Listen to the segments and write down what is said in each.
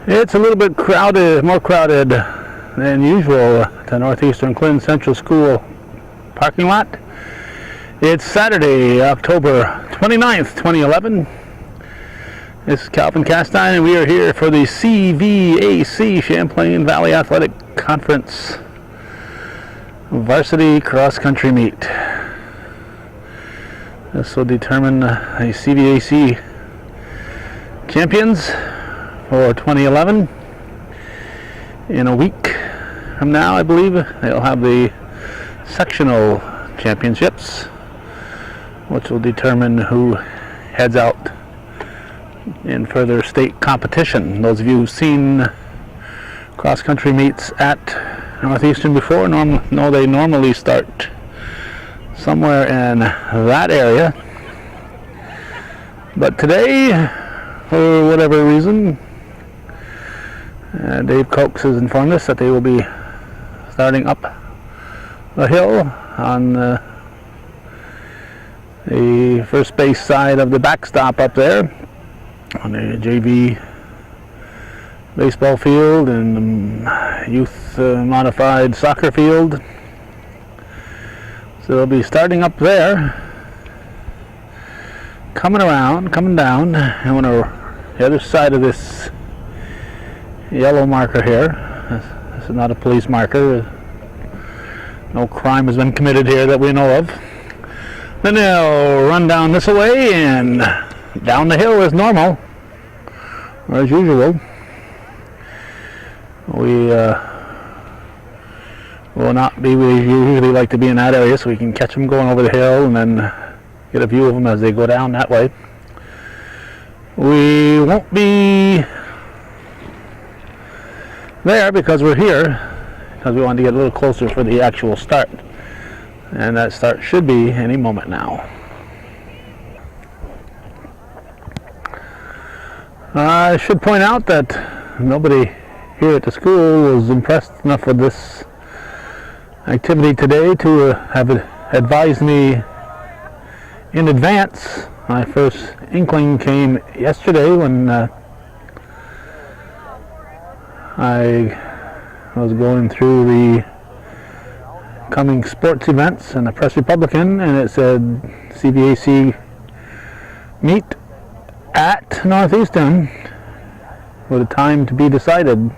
It's a little bit crowded, more crowded than usual at the Northeastern Clinton Central School parking lot. It's Saturday, October 29th, 2011. This is Calvin Castine, and we are here for the CVAC, Champlain Valley Athletic Conference varsity cross-country meet. This will determine the CVAC champions for 2011. In a week from now, I believe, they'll have the sectional championships, which will determine who heads out in further state competition. Those of you who've seen cross-country meets at Northeastern before know they normally start somewhere in that area. But today, for whatever reason, Dave Cokes has informed us that they will be starting up the hill on the first base side of the backstop up there on the JV baseball field and youth modified soccer field. So they'll be starting up there, coming down, and on the other side of this yellow marker here. This is not a police marker. No crime has been committed here that we know of. Then they'll run down this way and down the hill as normal, or as usual. We will not be. We usually like to be in that area so we can catch them going over the hill and then get a view of them as they go down that way. We won't be there because we're here because we want to get a little closer for the actual start, and that start should be any moment now. I should point out that nobody here at the school was impressed enough with this activity today to have advised me in advance. My first inkling came yesterday when I was going through the coming sports events in the Press Republican, and it said CVAC meet at Northeastern with a time to be decided.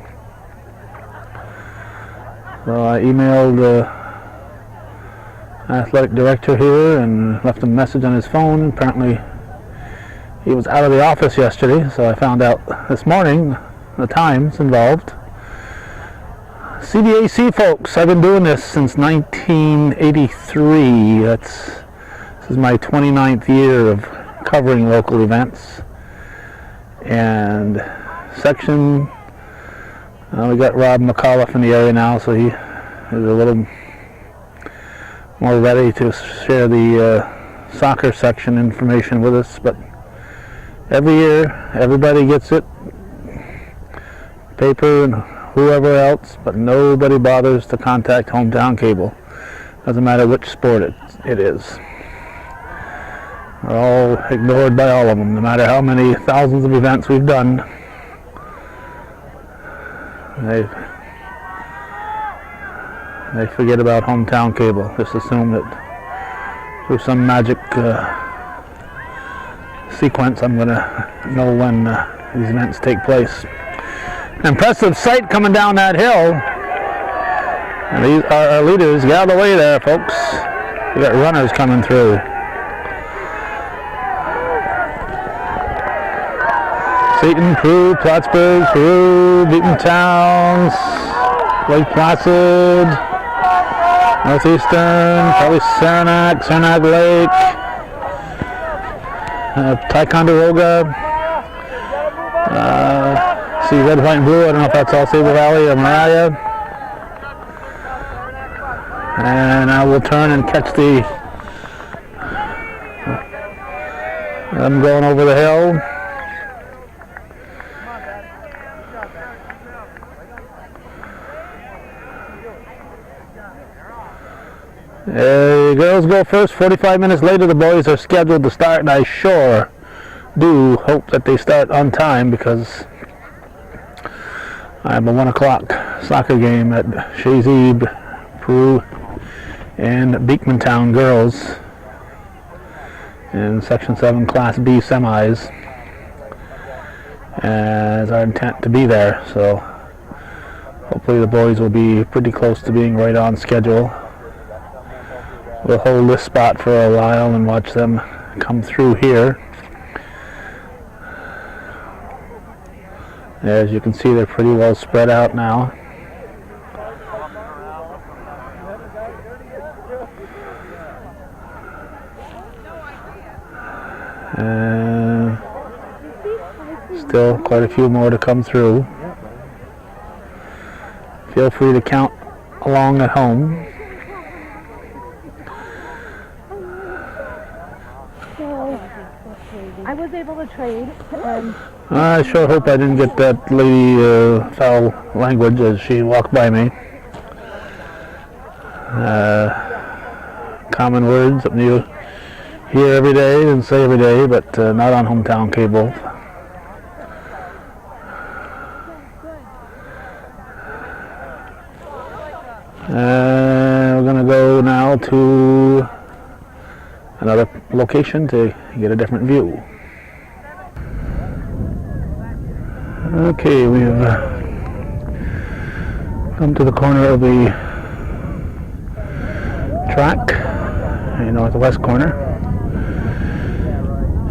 So I emailed the athletic director here and left a message on his phone. Apparently he was out of the office yesterday, so I found out this morning the times involved. CVAC folks, I've been doing this since 1983. This is my 29th year of covering local events. And section, we got Rob McAuliffe in the area now, so he is a little more ready to share the soccer section information with us. But every year, everybody gets it, paper and whoever else, but nobody bothers to contact Hometown Cable. Doesn't matter which sport it is. We're all ignored by all of them, no matter how many thousands of events we've done. They forget about Hometown Cable. Just assume that through some magic sequence I'm going to know when these events take place. Impressive sight coming down that hill. And these are our leaders. Get out of the way there, folks. We got runners coming through. Seton, Peru, Plattsburgh, Peru, Beaton Towns, Lake Placid, Northeastern, probably Saranac Lake, Ticonderoga. See red, white, and blue. I don't know if that's all Sable Valley or Mariah. And I will turn and catch them going over the hill. The girls go first. 45 minutes later, the boys are scheduled to start, and I sure do hope that they start on time, because I have a 1 o'clock soccer game at Shazeeb, Peru, and Beekmantown girls in Section 7 Class B semis. As our intent to be there, so hopefully the boys will be pretty close to being right on schedule. We'll hold this spot for a while and watch them come through here. As you can see, they're pretty well spread out now. And still quite a few more to come through. Feel free to count along at home. I was able to trade. I sure hope I didn't get that lady foul language as she walked by me. Common words, something you hear every day and say every day, but not on hometown cable. We're going to go now to another location to get a different view. Okay, we've come to the corner of the track, the northwest corner.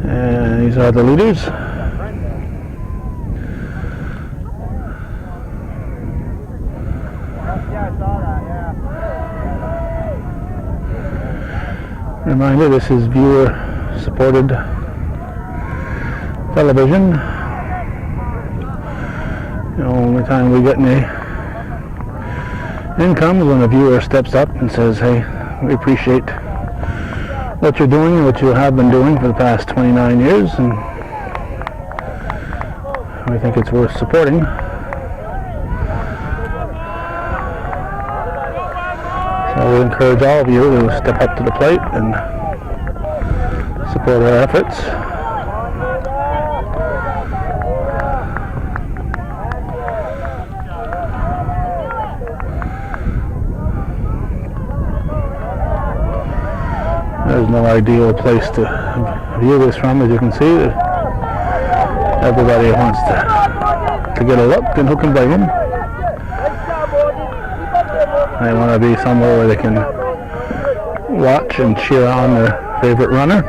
And these are the leaders. Reminder, this is viewer-supported television. The only time we get any income is when a viewer steps up and says, hey, we appreciate what you're doing and what you have been doing for the past 29 years, and we think it's worth supporting. So we encourage all of you to step up to the plate and support our efforts. There's no ideal place to view this from, as you can see. Everybody wants to get a look, and who can blame them? They want to be somewhere where they can watch and cheer on their favorite runner.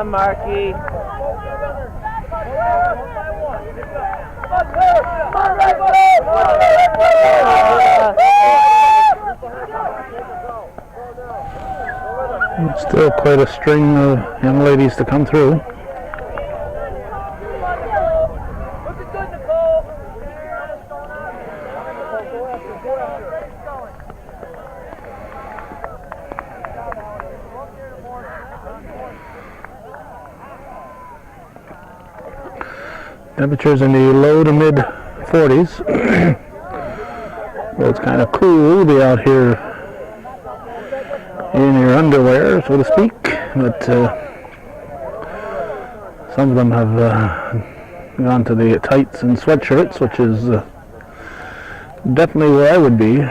Marky. Still quite a string of young ladies to come through. Temperatures in the low to mid 40s. Well, it's kind of cool to be out here in your underwear, so to speak, but some of them have gone to the tights and sweatshirts, which is definitely where I would be.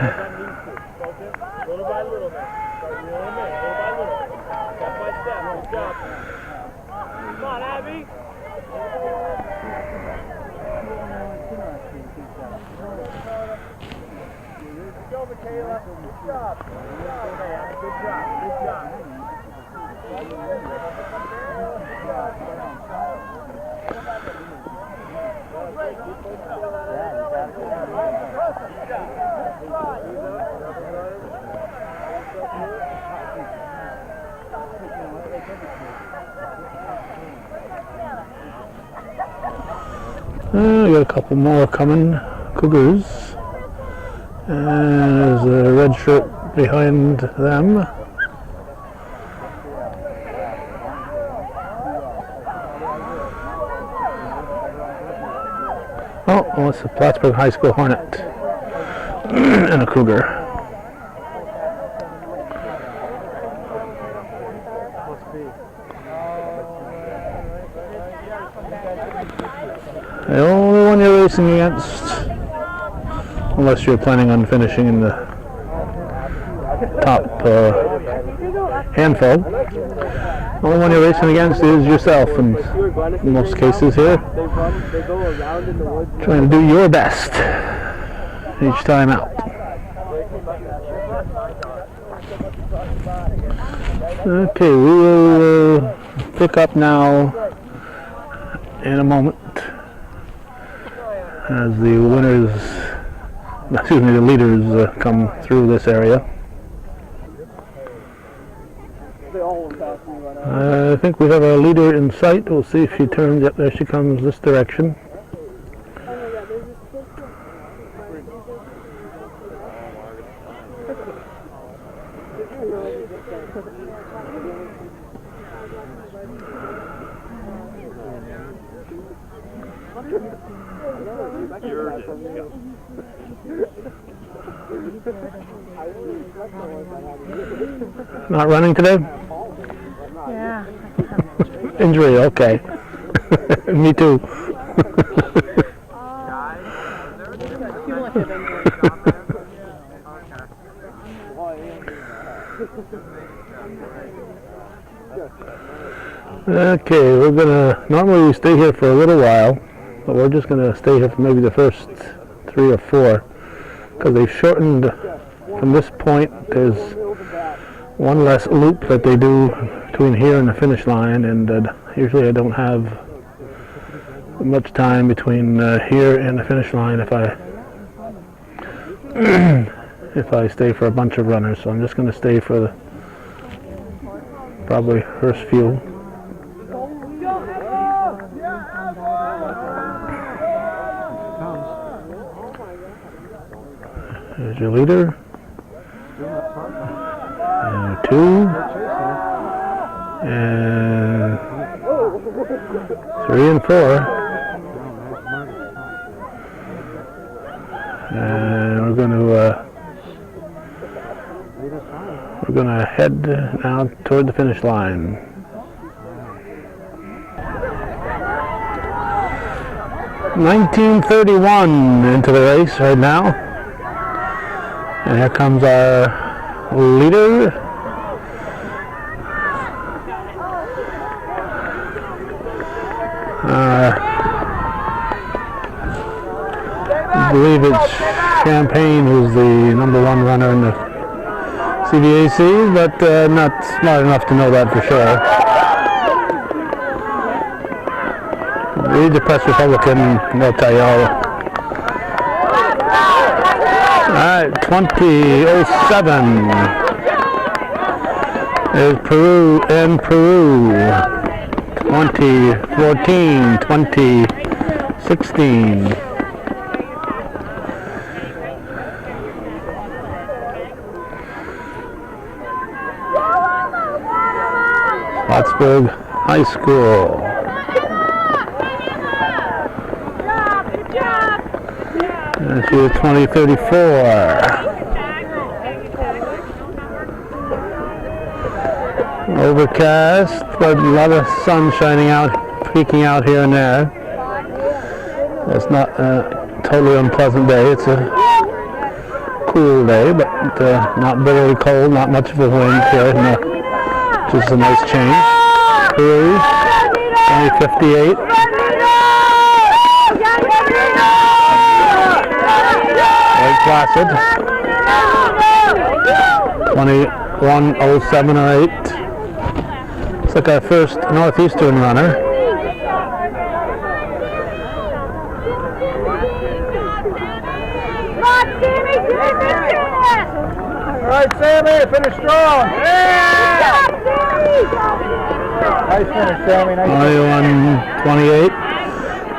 We got a couple more coming. Cougars. And there's a red shirt behind them. Oh, it's the Plattsburgh High School Hornet and a Cougar. The only one you're racing against, unless you're planning on finishing in the top handful, the only one you're racing against is yourself in most cases here. Trying to do your best each time out. Okay, we will pick up now in a moment as the leaders come through this area. I think we have our leader in sight. We'll see if she turns. Yep, there she comes this direction. Not running today? Yeah. Injury, okay. Me too. Okay, we're gonna normally stay here for a little while, but we're just gonna stay here for maybe the first 3 or 4 because they've shortened from this point. There's one less loop that they do between here and the finish line, and usually I don't have much time between here and the finish line if I stay for a bunch of runners. So I'm just going to stay for the probably first few. There's your leader. 2 and 3 and 4, and we're going to head now toward the finish line. $19.31 into the race right now, and here comes our leader. I believe it's Champlain who's the #1 runner in the CVAC, but not smart enough to know that for sure. Read the Press Republican and they'll tell you all. Alright, 20:07 is Peru and Peru. 2014, 2016. Plattsburgh High School. That's year 2034. Overcast, but a lot of sun shining out, peeking out here and there. It's not a totally unpleasant day. It's a cool day, but not bitterly cold, not much of a wind here. No, just a nice change. Peru, 2058. Lake Placid, 21:07 or 8. like our first Northeastern runner. All right, Sammy, finish strong. Yeah! Nice finish, Sammy. Nice 21:28.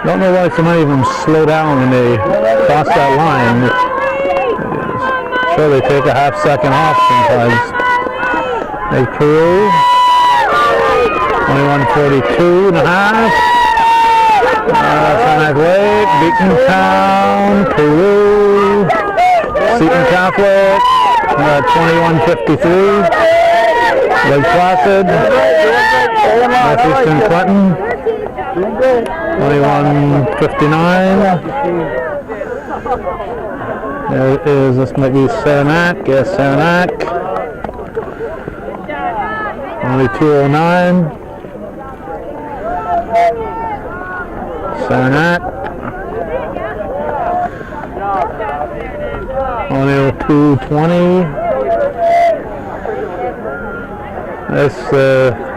Don't know why so many of them slow down when they cross that line. Sure, they take a half second off sometimes. There's Peru. 21:42 and a half. San Lake, Beacon Town, Peru, Seton Catholic. 21:53. Lake Placid. Northeastern Clinton. 21:59. There is, this might be Saranac. Yes, Saranac. Only 2:09. Saranac. Only 2:20. This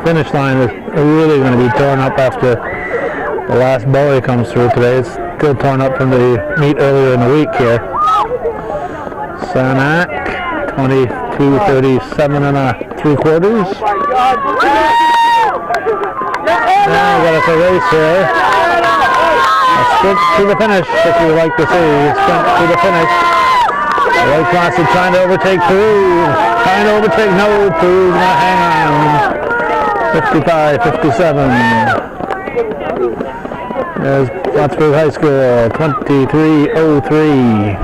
finish line is really going to be torn up after the last bowie comes through today. It's still torn up from the meet earlier in the week here. Saranac, 22:37 and 3/4. Now we got us a race here. A sprint to the finish, if you would like to see. A sprint to the finish. Lake Placid trying to overtake Peru. Trying to overtake, no, Peru's not hanging on. 55-57. There's Plattsburgh High School, 23:03.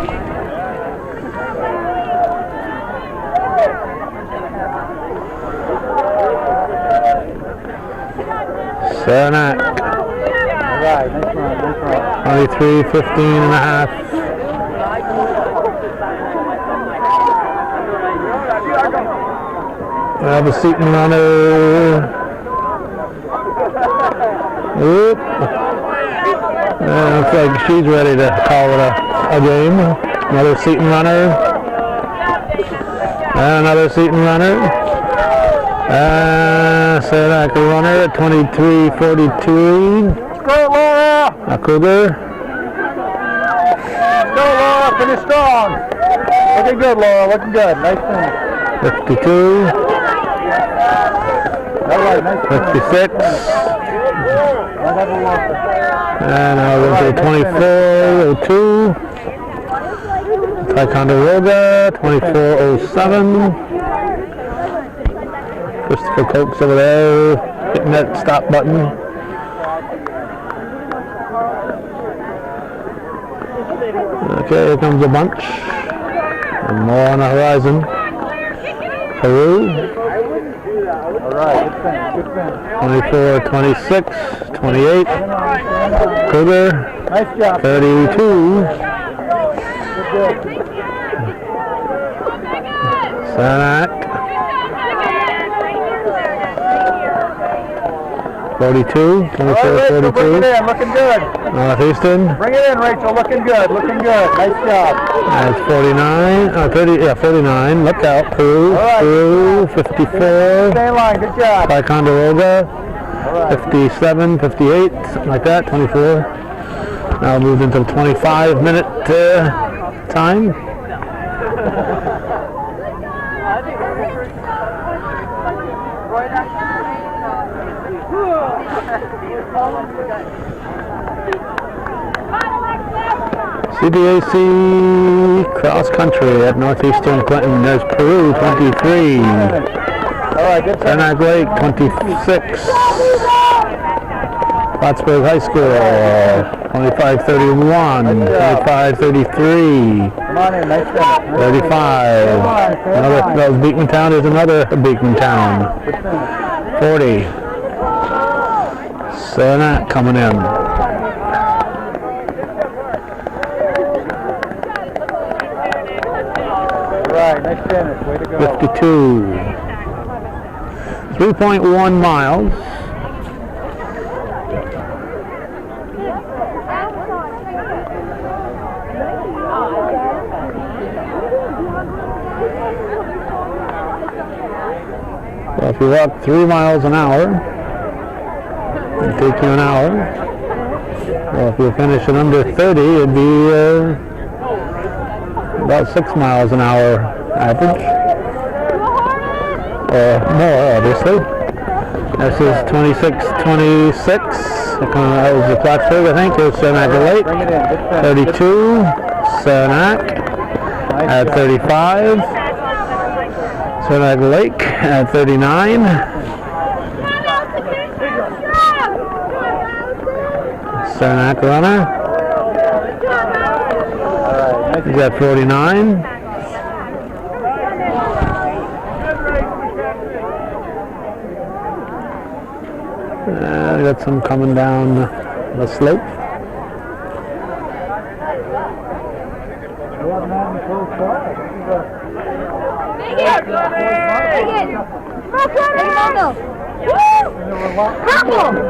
Saranac. 23:15 and a half. We have a Seton runner. Oop. Looks like she's ready to call it a game. Another Seton runner. And another Seton runner. Saranac runner at 23:42. Go, Laura! A Cougar. Go, Laura! Finish strong. Looking good, Laura. Looking good. Nice finish. 52. All right, nice 56. And now we're going to 24:02. Ticonderoga, 24:07. Christopher Coates over there, hitting that stop button. Okay, here comes a bunch. And more on the horizon. Peru. All right, good finish, good finish. 24:26, 28. Cougar, Nice job. 32. Good. Saranac, 42, All right, Rachel, bring 24:42. it in. Looking good. Northeastern, Bring it in, Rachel. Looking good. Looking good. Nice job. that's 49, 30, yeah, 49. Look out, Peru, All right. Peru, 54. Stay in line. Good job. Ticonderoga, All right. 57, 58, something like that, 24. Now moved into the 25-minute time. CVAC cross country at Northeastern Clinton. There's Peru, 23. All right, good finish. Saranac Lake, 26. Plattsburgh High School, 25:31, 25:33, Come on in. Nice finish. 35. Another, that was Beekman Town. There's another Beekman Town. 40. Saranac coming in. All right, nice finish. Way to go. 52. 3.1 miles. So if you walk 3 miles an hour, it'd take you an hour. Well, if you finish in under 30, it'd be about 6 miles an hour average. Or more, obviously. This is 26:26. That was the Plattsburgh, I think. Here's Saranac Lake. 32. Saranac at 35. Saranac Lake at 39. Saranac runner. He's at 49. We got some coming down the slope.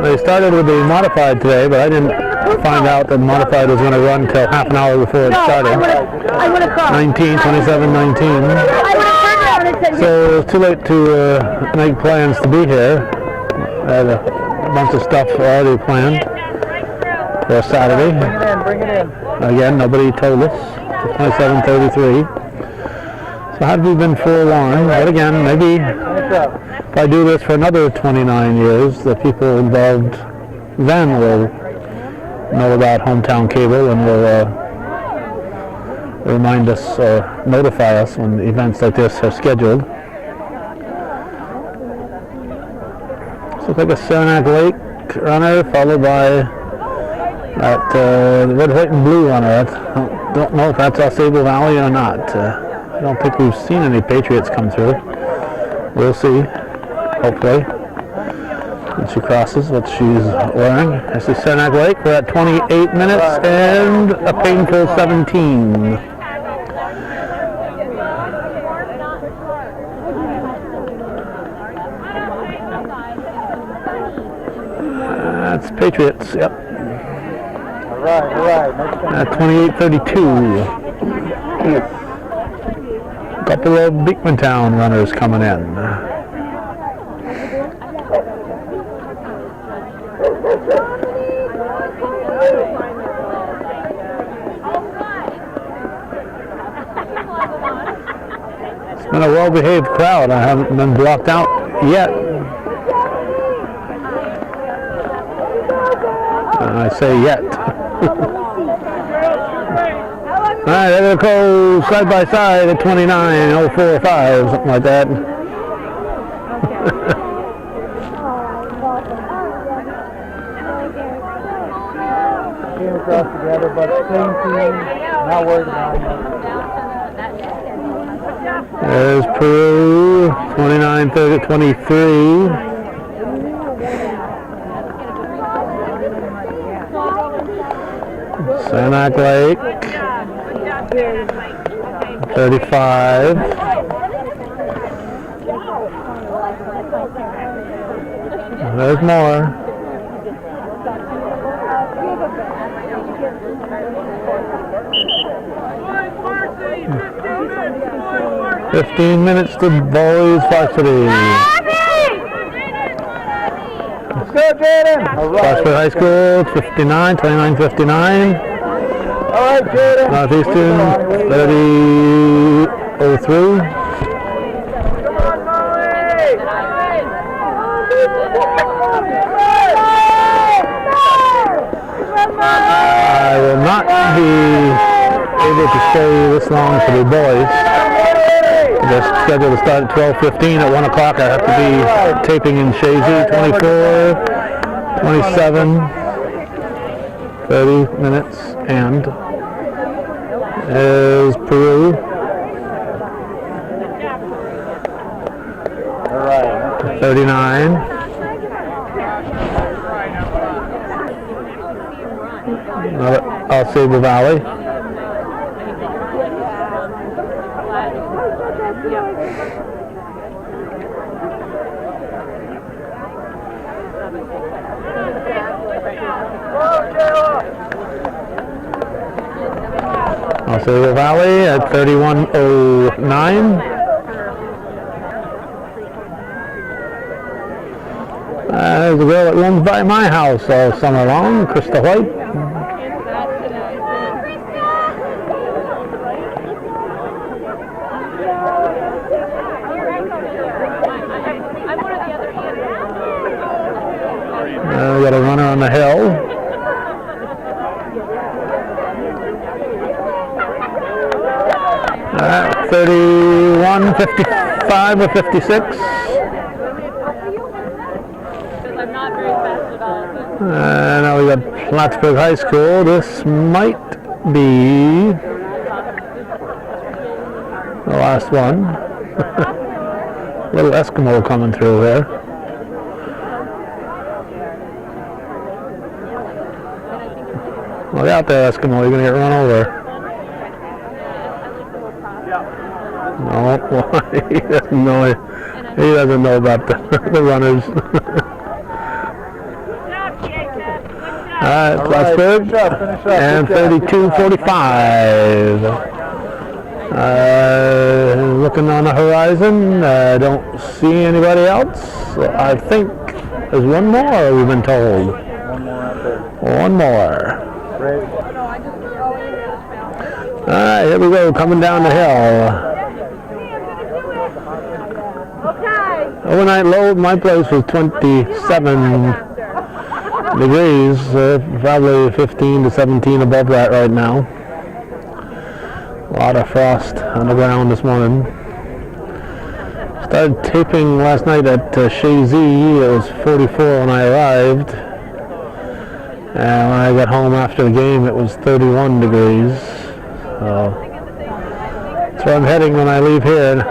They started with the modified today, but I didn't find out that modified was going to run until half an hour before it started. 19, 27, 19. So it's too late to make plans to be here. I had a bunch of stuff already planned for Saturday. Bring it in. Again, nobody told us. It's 27:33. So had we been forewarned, but again, maybe if I do this for another 29 years, the people involved then will know about hometown cable and will remind us or notify us when events like this are scheduled. So it's like a Saranac Lake runner followed by that the red, white, and blue runner. I don't know if that's Ausable Valley or not. I don't think we've seen any Patriots come through. We'll see, hopefully, when she crosses what she's wearing. This is Saranac Lake. We're at 28 minutes and a painful 17. That's Patriots, yep. All right. At 28:32. Couple of Beekmantown runners coming in. It's been a well-behaved crowd. I haven't been blocked out yet. I say yet. All right, they're going to go side by side at 29:045, something like that. Came across together, but same team, not worried about it. There's Peru, 29:23. Saranac Lake, 35. There's more. 15 minutes to boys varsity. Let's go, Jaden. Plattsburgh High School, 59, 29:59. All right, Jaden. Northeastern, 30:03. I will not be able to stay this long for the boys. They're scheduled to start at 12:15. At 1 o'clock I have to be taping in Shazy. 24, 27, 30 minutes, and is Peru. All right. 39. Ausable Valley. Ausable Valley at 31:09. There's a girl that runs by my house all summer long, Krista White. We got a runner on the hill. All right, 31, 55 or 56. Now we got Plattsburgh High School. This might be the last one. Little Eskimo coming through here. Look out there, Eskimo, you're going to get run over. No, he doesn't know about the runners. All right, Plattsburgh, finish up. and 32-45. Looking on the horizon, don't see anybody else. I think there's one more, we've been told. One more out there. One more. Great. All right, here we go, coming down the hill. Overnight low at my place was 27 degrees, probably 15 to 17 above that right now. A lot of frost on the ground this morning. Started taping last night at Shazy. It was 44 when I arrived. And when I got home after the game, it was 31 degrees. So that's where I'm heading when I leave here.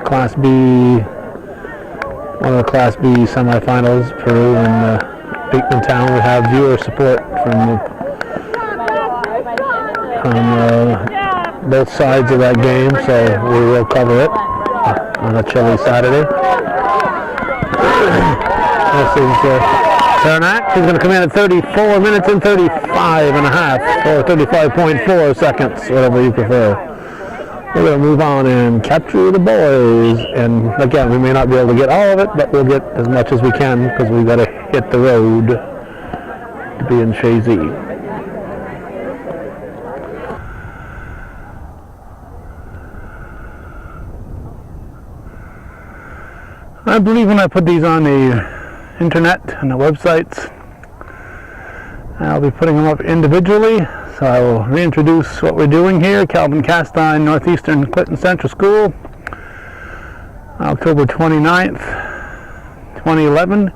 Class B, one of the Class B semifinals, Peru and Beekman. We have viewer support from both sides of that game, so we will cover it on a chilly Saturday. This is Saranac. He's going to come in at 34 minutes and 35 and a half, or 35.4 seconds, whatever you prefer. We're going to move on and capture the boys. And again, we may not be able to get all of it, but we'll get as much as we can because we've got to hit the road to be in Shazy. I believe when I put these on the internet and the websites, I'll be putting them up individually. So I will reintroduce what we're doing here. Calvin Castine, Northeastern Clinton Central School, October 29th, 2011.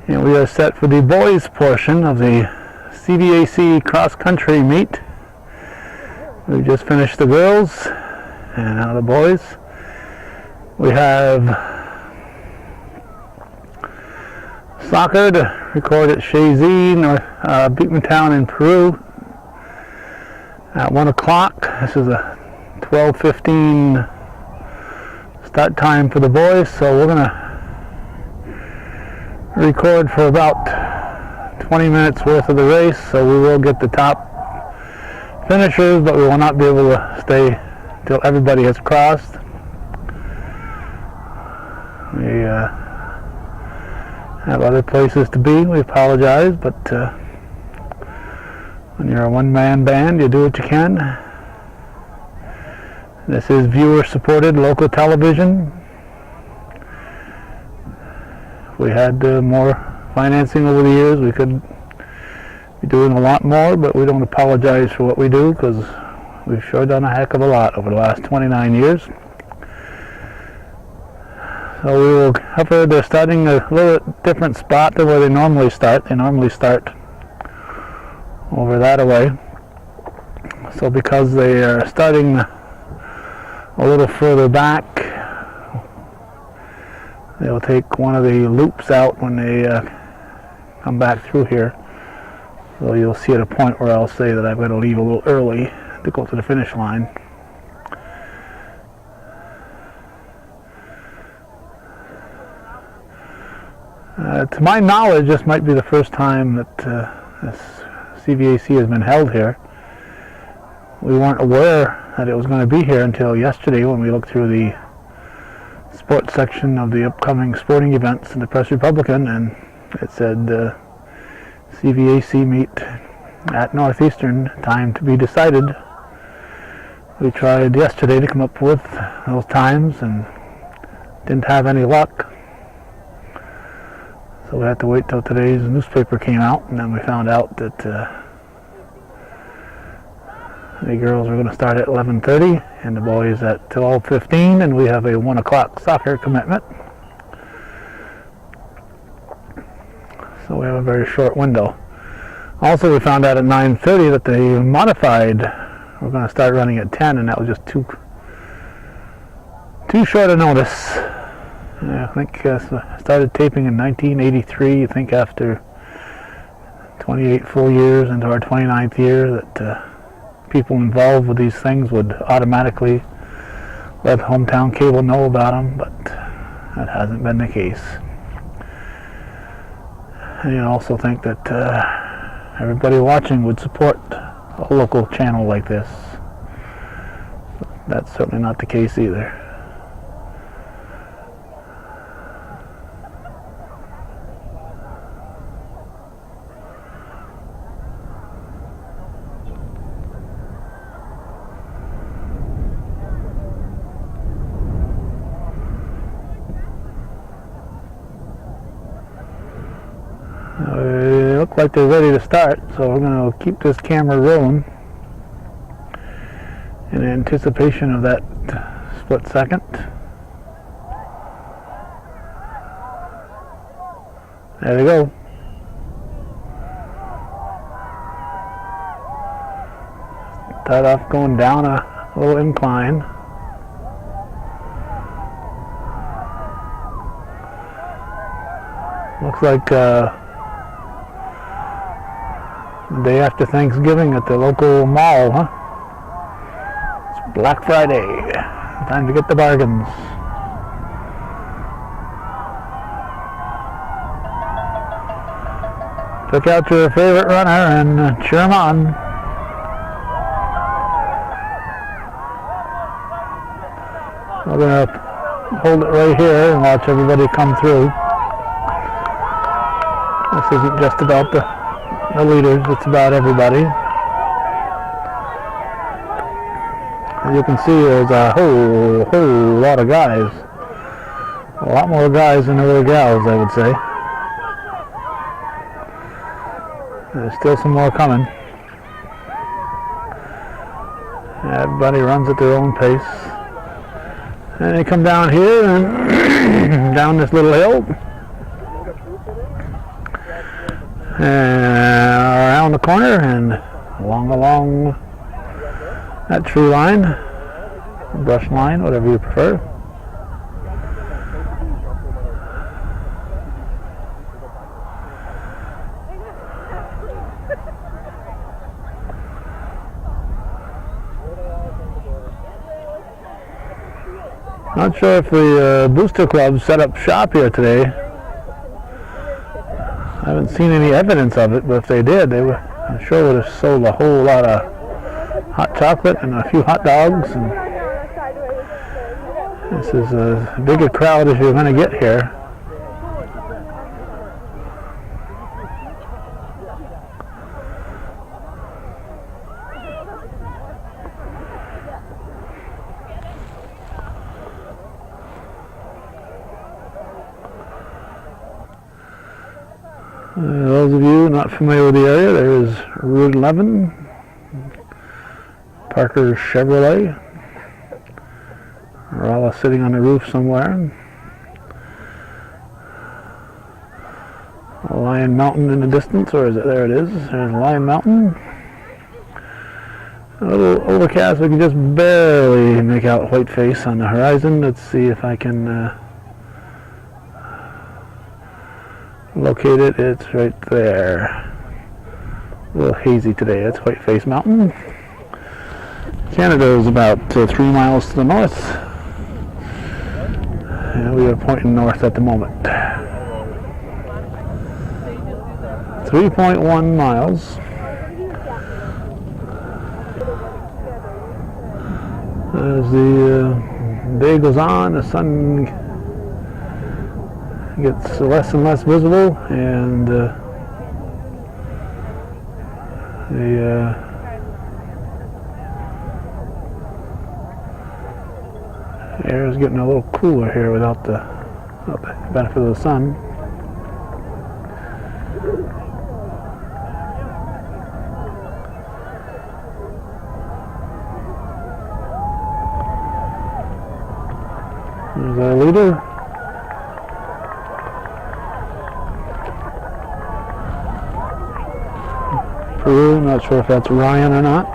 And we are set for the boys portion of the CVAC cross-country meet. We just finished the girls, and now the boys. We have soccer to record at Shazy, Beekman in Peru at 1 o'clock. This is a 12:15 start time for the boys, so we're going to record for about 20 minutes worth of the race, so we will get the top finishers, but we will not be able to stay till everybody has crossed. We have other places to be. We apologize, but when you're a one-man band, you do what you can. This is viewer-supported local television. If we had more financing over the years, we could be doing a lot more, but we don't apologize for what we do because we've sure done a heck of a lot over the last 29 years. So we will cover, they're starting a little different spot than where they normally start. They normally start over that way. So because they are starting a little further back, they'll take one of the loops out when they come back through here. So you'll see at a point where I'll say that I've got to leave a little early to go to the finish line. To my knowledge, this might be the first time that this CVAC has been held here. We weren't aware that it was going to be here until yesterday when we looked through the sports section of the upcoming sporting events in the Press Republican, and it said CVAC meet at Northeastern, time to be decided. We tried yesterday to come up with those times and didn't have any luck. So we had to wait till today's newspaper came out, and then we found out that the girls are going to start at 11:30 and the boys at 12:15, and we have a 1 o'clock soccer commitment. So we have a very short window. Also, we found out at 9:30 that the modified we're going to start running at 10, and that was just too short a notice. I think I started taping in 1983. I think after 28 full years into our 29th year that people involved with these things would automatically let hometown cable know about them, but that hasn't been the case. And you also think that everybody watching would support a local channel like this. That's certainly not the case either. They look like they're ready to start, so we're going to keep this camera rolling in anticipation of that split second. There we go. Start off going down a little incline. Looks like the day after Thanksgiving at the local mall, huh? It's Black Friday. Time to get the bargains. Pick out your favorite runner and cheer them on. We're going to hold it right here and watch everybody come through. This isn't just about the leaders, it's about everybody. As you can see, there's a whole lot of guys. A lot more guys than there were gals, I would say. There's still some more coming. Everybody runs at their own pace. And they come down here and down this little hill. And around the corner and along that tree line, brush line, whatever you prefer. Not sure if the Booster Club set up shop here today. I haven't seen any evidence of it, but if they did, I'm sure would have sold a whole lot of hot chocolate and a few hot dogs. And this is as big a crowd as you're going to get here. Those of you not familiar with the area, there is Route 11, Parker Chevrolet. We're all sitting on the roof somewhere. Lion Mountain in the distance, or is it? There it is. There's Lion Mountain. A little overcast. We can just barely make out Whiteface on the horizon. Let's see if I can locate it. It's right there. A little hazy today. That's Whiteface Mountain. Canada is about 3 miles to the north, and we are pointing north at the moment. 3.1 miles. As the day goes on, the sun gets less and less visible, and the air is getting a little cooler here without the benefit of the sun. There's our leader. Peru, not sure if that's Ryan or not.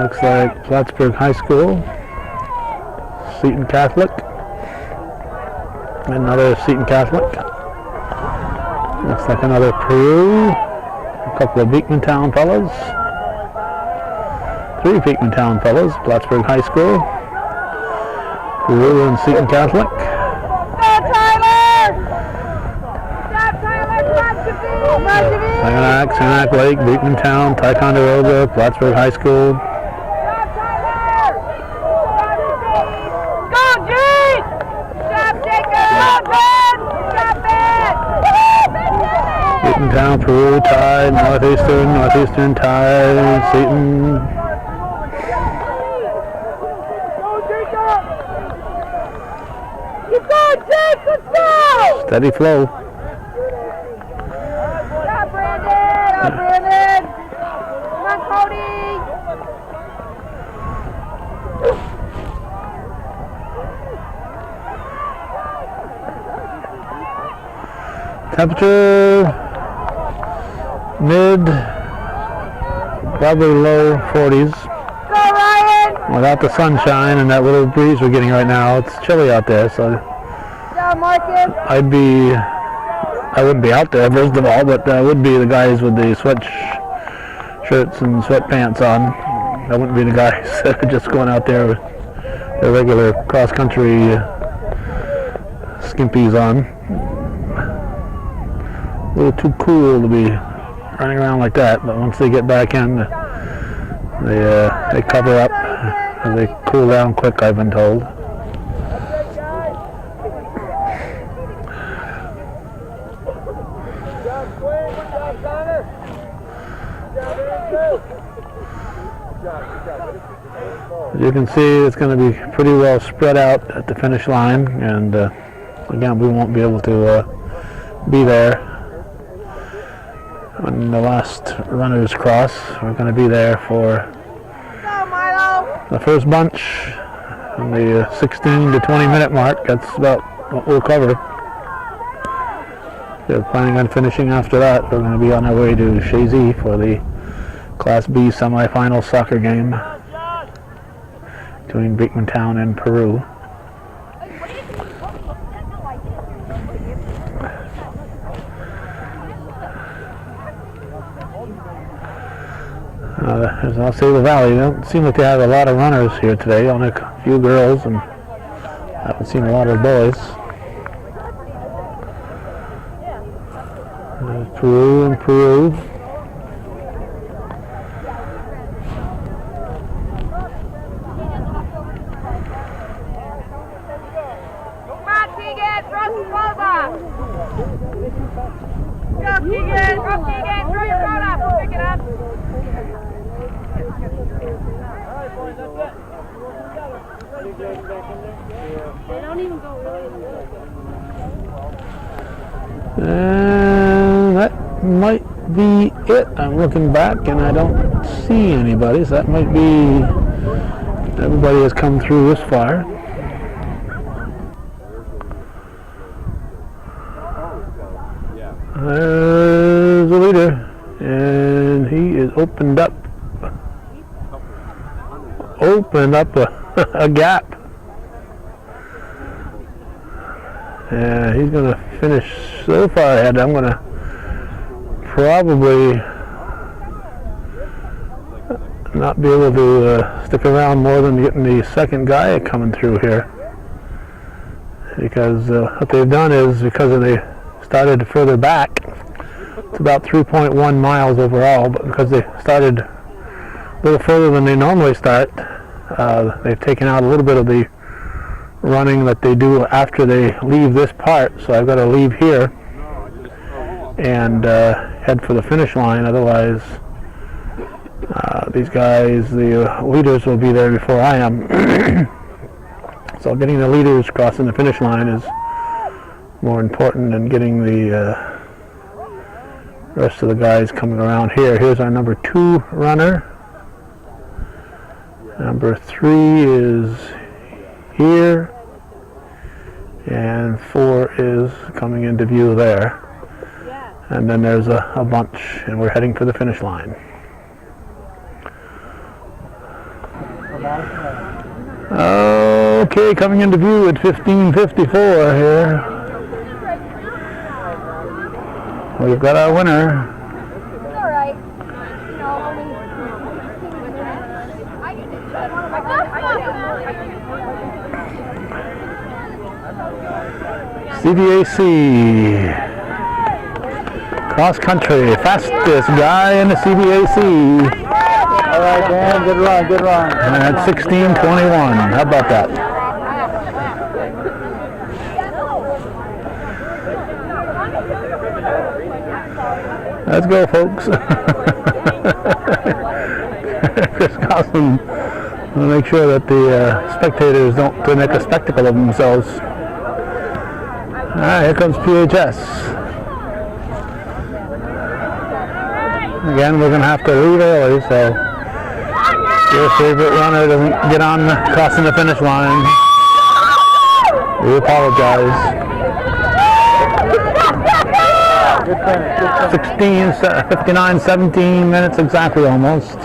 Looks like Plattsburgh High School, Seton Catholic, another Seton Catholic. Looks like another Peru, a couple of Beekmantown fellows, 3 Beekmantown fellows, Plattsburgh High School, Peru and Seton Catholic. Saginaw Lake, Beekmantown, Ticonderoga, Plattsburgh High School. Go, Gene! Stop, Jacob! Beekmantown, Peru tied, Northeastern tied, Seton. Keep going, Jake! Let's go! Steady flow. Brandon! Come on, Cody! Temperature mid, probably low 40s. Go, Ryan! Without the sunshine and that little breeze we're getting right now, it's chilly out there, so Go, Marcus! I wouldn't be out there first of all, but I would be the guys with the sweatshirts and sweatpants on. I wouldn't be the guys that are just going out there with their regular cross-country skimpies on. A little too cool to be running around like that, but once they get back in, they cover up and they cool down quick, I've been told. As you can see, it's going to be pretty well spread out at the finish line, and again, we won't be able to be there when the last runners cross. We're going to be there for the first bunch, and the 16 to 20 minute mark. That's about what we'll cover. They're planning on finishing after that. We're going to be on our way to Chazy for the Class B semifinal soccer game between Beekmantown and Peru. As I'll say, the Valley, they don't seem like they have a lot of runners here today, only a few girls, and I haven't seen a lot of boys. There's Peru and Peru. And that might be it. I'm looking back and I don't see anybody, so that might be everybody has come through this far. There's the leader, and he is opened up a gap. And he's going to finish so far ahead. I'm going to probably not be able to stick around more than getting the second guy coming through here. Because what they've done is, because they started further back, it's about 3.1 miles overall, but because they started a little further than they normally start, they've taken out a little bit of the running that they do after they leave this part, so I've got to leave here and head for the finish line. Otherwise, these guys, the leaders, will be there before I am. So getting the leaders crossing the finish line is more important than getting the rest of the guys coming around here. Here's our number 2 runner. Number 3 is here, and 4 is coming into view there. And then there's a bunch, and we're heading for the finish line. Okay, coming into view at 15:54 here. We've got our winner. It's all right. You know, only 15 minutes. CVAC. Cross country, fastest guy in the CVAC. All right, Dan, good run, good run. At 16:21. How about that? Let's go, folks. Chris Goslin will make sure that the spectators don't make a spectacle of themselves. All right, here comes PHS. Again, we're going to have to leave early, so your favorite runner doesn't get on crossing the finish line. We apologize. Good finish, good finish. 59, 17 minutes exactly almost.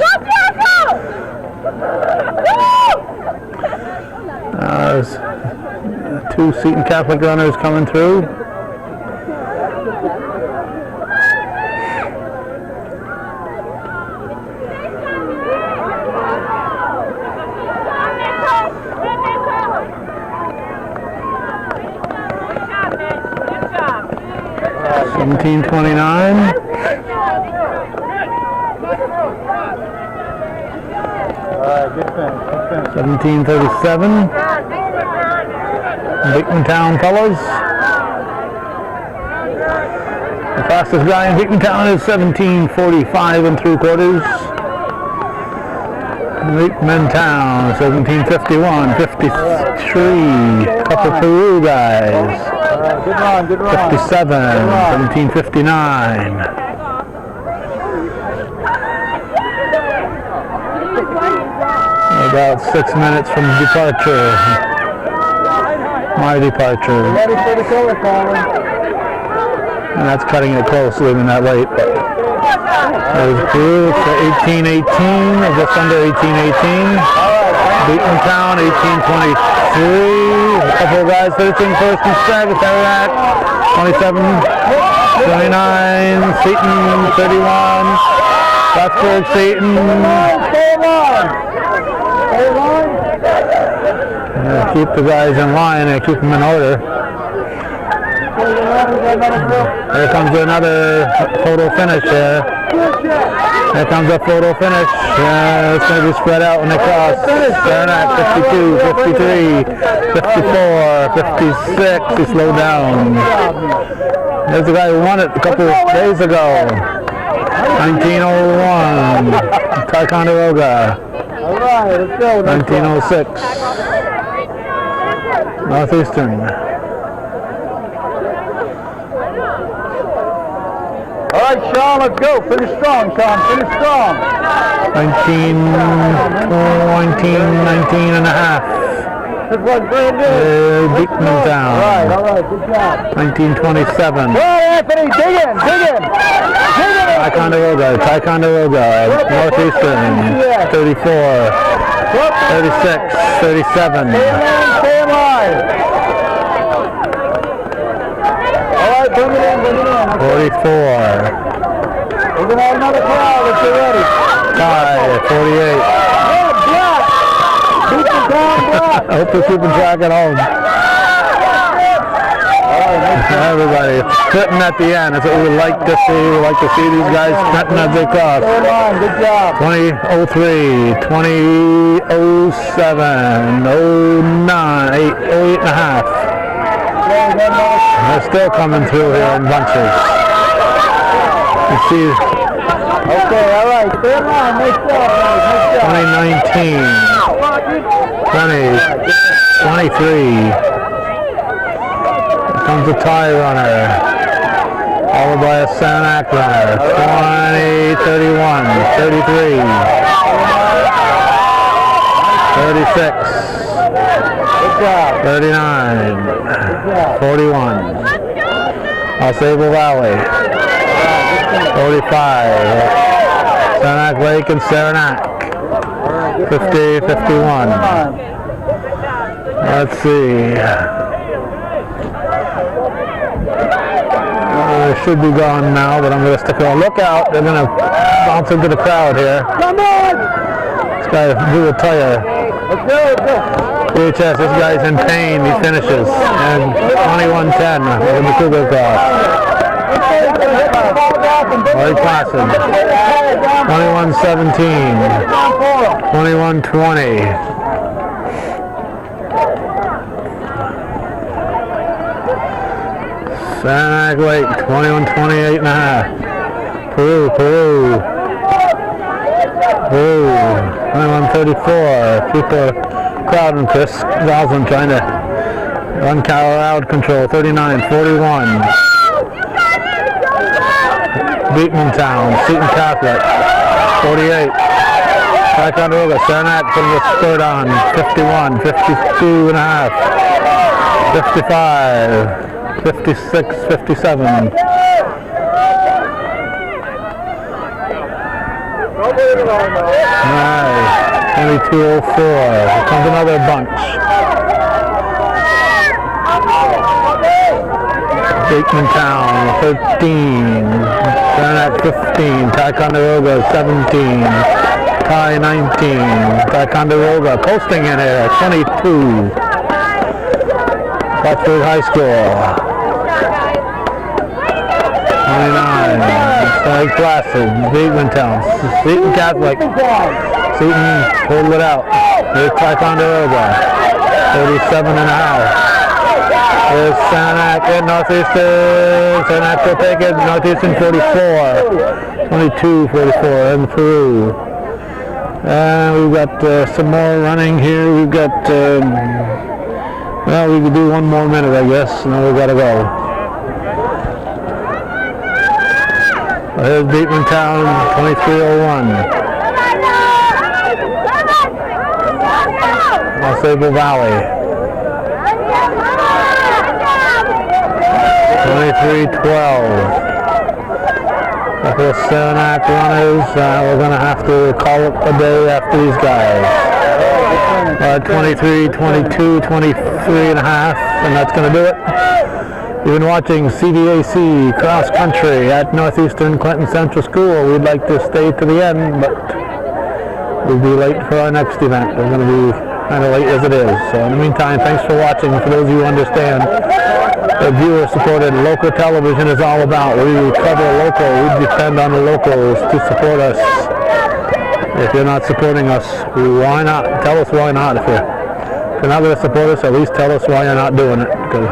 There's 2 Seton Catholic runners coming through. Good 17:29. All right, good finish, good finish. 17:37. Beekmantown fellas. The fastest guy in Beekmantown is 17:45 3/4. Beekmantown 17:51, 53. Couple Peru guys. All right, good run, good run. 57, 17:59. About 6 minutes from departure. My departure. Ready for the color calling. And that's cutting it close, leaving that late. There's Peru for 18:18, just under 18:18. Beekmantown 18:23. A couple of guys finishing first and second. Saranac 27, 29. Seton 31. Plattsburgh, Seton. Keep the guys in line and keep them in order. Here comes another photo finish here. Here comes a photo finish. It's going to be spread out when they cross. Saranac 52, 53, 54, 56. He slowed down. There's the guy who won it a couple of days ago. 1901. Ticonderoga. All right, let's go. 1906. Northeastern. All right, Sean, let's go. Finish strong, Sean. Finish strong. 19 and a half. Good one, brand new. Beekmantown. All right, good job. 1927. All right, Anthony, dig in, dig in. Ticonderoga, Northeastern, 34, 36, 37. Stay in line. All right, bring it in. 44. We're going to have another crowd if you're ready. 48. Hey, block. Beat the down block. I hope they're keeping track at home. All Everybody sprinting at the end. That's what we would like to see. We like to see these guys sprinting as they cross. Third line, good job. 20:03, 20:07, 09, 8 and a half. They're still coming through here in bunches. You see, Okay, all right. Third line, nice job, guys. Nice job. 2019, 20, 23. Here comes the tie runner, followed by a CVAC runner. 20, 31, 33, 36, Good job. 39, Good job. 41. Champlain Valley. 45. Saranac Lake and Saranac. 50, 51. Let's see. They should be gone now, but I'm going to stick around. Look out, they're going to bounce into the crowd here. Come on. This guy blew a tire. Let's go, let's go. VHS, this guy's in pain, he finishes. And 21:10 in the Cougar cross. Very placid. 21:17. 21:20. Saranac Lake, 21:28 and a half. Peru. 21:34. People crowding Chris Goslin trying to run crowd control. 39:41. Beekmantown, Seton Catholic. 48. Ticonderoga, Saranac putting the spurt on. 51, 52 and a half. 55, 56, 57. Alright, 22:04. Here comes another bunch. Beekmantown, 13. Saranac, 15. Ticonderoga, 17. Tie, 19. Ticonderoga posting in here, 22. Plattsburgh High School. 29. St. Placid, Beekmantown, Seton Catholic. Seton pulled it out. Here's Ticonderoga, 37 and a half. There's Saranac and Northeastern. Saranac will take it. Northeastern 44. 22-44 in Peru. And we've got some more running here. We've got, well, we could do one more minute, I guess, and then we've got to go. Here's Beekmantown, 23:01. Champlain Valley. 23:12. Couple of Saranac runners. We're going to have to call it a day after these guys. 23, 22, 23 and a half, and that's going to do it. You've been watching CVAC Cross Country at Northeastern Clinton Central School. We'd like to stay to the end, but we'll be late for our next event. We're going to be kind of late as it is. So in the meantime, thanks for watching. For those of you who understand that viewer-supported local television is all about. We cover local. We depend on the locals to support us. If you're not supporting us, why not? Tell us why not. If you're not going to support us, at least tell us why you're not doing it. Because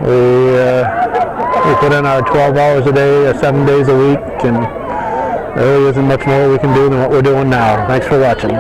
we put in our 12 hours a day or 7 days a week, and there really isn't much more we can do than what we're doing now. Thanks for watching.